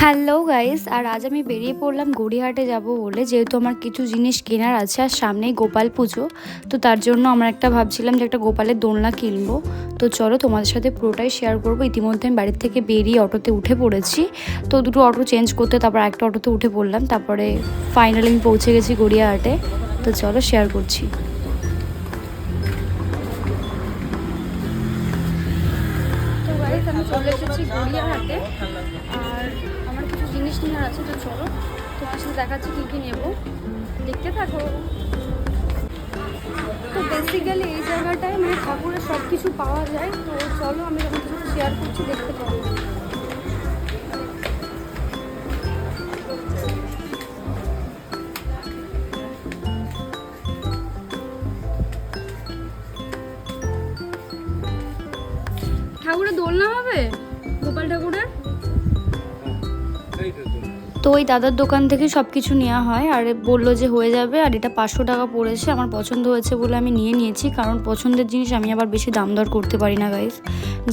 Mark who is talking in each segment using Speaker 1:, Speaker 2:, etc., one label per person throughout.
Speaker 1: Hello guys, আর আজ আমি বেরিয়ে পড়লাম গড়িয়াহাটে যাব বলে, যেহেতু আমার কিছু জিনিস কেনার আছে আর সামনেই গোপাল পুজো। তো তার জন্য আমরা ভাবছিলাম যে একটা গোপালের দোলনা কিনবো। তো চলো তোমাদের সাথে পুরোটাই শেয়ার করবো। ইতিমধ্যে আমি বাড়ির থেকে বেরিয়ে অটোতে উঠে পড়েছি। তো দুটো অটো চেঞ্জ করতে তারপর একটা অটোতে উঠে পড়লাম, তারপরে ফাইনালি আমি পৌঁছে গেছি গড়িয়াহাটে। তো চলো শেয়ার করছি। তো গাইস, আমি চলে এসেছি গড়িয়াহাটে, আর আমার কিছু জিনিস নেওয়ার আছে। তো চলো তোমার সাথে দেখাচ্ছি কী কী নেবো, দেখতে থাকো। তো বেসিক্যালি এই জায়গাটায় ঠাকুরের সব কিছু পাওয়া যায়। তো চলো আমি তোমাদের সাথে শেয়ার করছি, দেখতে পাবো। ঠাকুরের দোলনা হবে, গোপাল ঠাকুরের। তো ওই দাদার দোকান থেকে সব কিছু নেওয়া হয়, আর বললো যে হয়ে যাবে। আর এটা 500 টাকা পড়েছে। আমার পছন্দ হয়েছে বলে আমি নিয়ে নিয়েছি, কারণ পছন্দের জিনিস আমি আবার বেশি দাম দর করতে পারি না গাইস।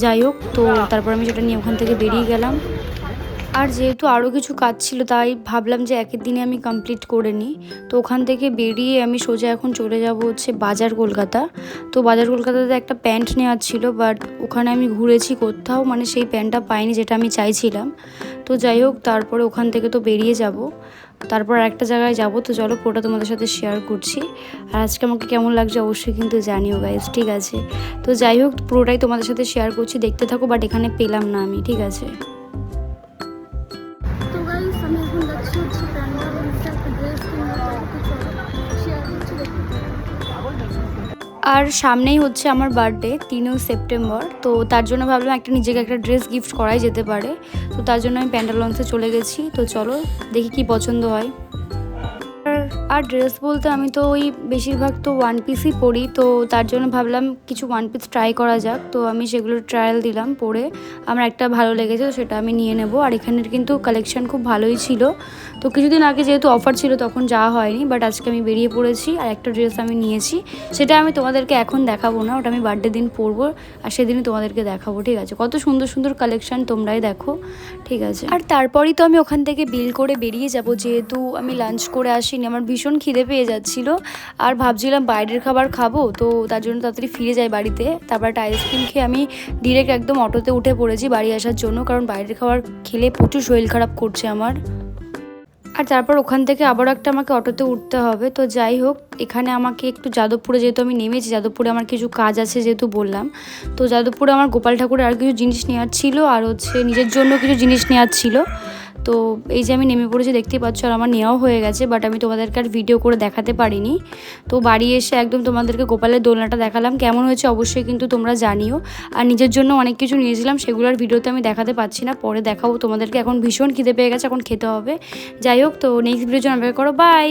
Speaker 1: যাই হোক, তো তারপর আমি সেটা নিয়ে ওখান থেকে বেরিয়ে গেলাম। আর যেহেতু আরও কিছু কাজ ছিল, তাই ভাবলাম যে একের দিনে আমি কমপ্লিট করে নিই। তো ওখান থেকে বেরিয়ে আমি সোজা এখন চলে যাব হচ্ছে বাজার কলকাতা। তো বাজার কলকাতাতে একটা প্যান্ট নেওয়ার ছিল, বাট ওখানে আমি ঘুরেছি কোথাও সেই প্যান্টটা পাইনি যেটা আমি চাইছিলাম। তো যাই হোক, তারপরে ওখান থেকে তো বেরিয়ে যাব, তারপর একটা জায়গায় যাব। তো চলো পুরোটা তোমাদের সাথে শেয়ার করছি। আর আজকে আমাকে কেমন লাগছে অবশ্যই কিন্তু জানিও গাইস, ঠিক আছে? তো যাই হোক, পুরোটাই তোমাদের সাথে শেয়ার করছি, দেখতে থাকো। বাট এখানে পেলাম না আমি, ঠিক আছে? তো গাইস, আমি এখন যাচ্ছি হচ্ছে প্যান্ডালসে একটা ড্রেস আর সামনেই হচ্ছে আমার বার্থডে 3 সেপ্টেম্বর। তো তার জন্য ভাবলাম নিজেকে একটা ড্রেস গিফট করাই যেতে পারে। তো তার জন্য আমি প্যান্ডালসে চলে গেছি। তো চলো দেখি কি পছন্দ হয়। আর ড্রেস বলতে আমি তো ওই বেশিরভাগ তো ওয়ান পিসই পরি। তো তার জন্য ভাবলাম কিছু ওয়ান পিস ট্রাই করা যাক। তো আমি সেগুলো ট্রায়াল দিলাম, পরে আমার একটা ভালো লেগেছে, তো সেটা আমি নিয়ে নেব। আর এখানের কিন্তু কালেকশন খুব ভালোই ছিল। তো কিছুদিন আগে যেহেতু অফার ছিল তখন যাওয়া হয়নি, বাট আজকে আমি বেরিয়ে পড়েছি আর একটা ড্রেস আমি নিয়েছি। সেটা আমি তোমাদেরকে এখন দেখাবো না, ওটা আমি বার্থডে দিন পরবো, আর সেদিনই তোমাদেরকে দেখাবো, ঠিক আছে? কত সুন্দর সুন্দর কালেকশন, তোমরাই দেখো, ঠিক আছে? আর তারপরেই তো আমি ওখান থেকে বিল করে বেরিয়ে যাব, যেহেতু আমি লাঞ্চ করে আসিনি। আমার ভীষণ খিদে পেয়ে যাচ্ছিল, আর ভাবছিলাম বাইরের খাবার খাবো। তো তার জন্য তাড়াতাড়ি ফিরে যাই বাড়িতে। তারপর একটা আইসক্রিম খেয়ে আমি ডিরেক্ট একদম অটোতে উঠে পড়েছি বাড়ি আসার জন্য, কারণ বাইরের খাবার খেলে প্রচুর শরীর খারাপ করছে আমার। আর তারপর ওখান থেকে আবারও আমাকে অটোতে উঠতে হবে। তো যাই হোক, এখানে আমাকে একটু যাদবপুরে, যেহেতু আমি নেমেছি যাদবপুরে, আমার কিছু কাজ আছে যেহেতু বললাম। তো যাদবপুরে আমার গোপাল ঠাকুরের আর কিছু জিনিস নেওয়ার ছিল, আর হচ্ছে নিজের জন্য কিছু জিনিস নেওয়ার ছিল। তো এই যে আমি নেমে পড়েছি, দেখতেই পাচ্ছ, আর আমার নেওয়াও হয়ে গেছে, বাট আমি তোমাদেরকে আর ভিডিও করে দেখাতে পারিনি। তো বাড়ি এসে একদম তোমাদেরকে গোপালের দোলনাটা দেখালাম, কেমন হয়েছে অবশ্যই কিন্তু তোমরা জানিও। আর নিজের জন্য অনেক কিছু নিয়েছিলাম, সেগুলোর ভিডিওতে আমি দেখাতে পারছি না, পরে দেখাবো তোমাদেরকে। এখন ভীষণ খিদে পেয়ে গেছে, এখন খেতে হবে। যাই হোক, তো নেক্সট ভিডিওর জন্য অপেক্ষা করো। বাই।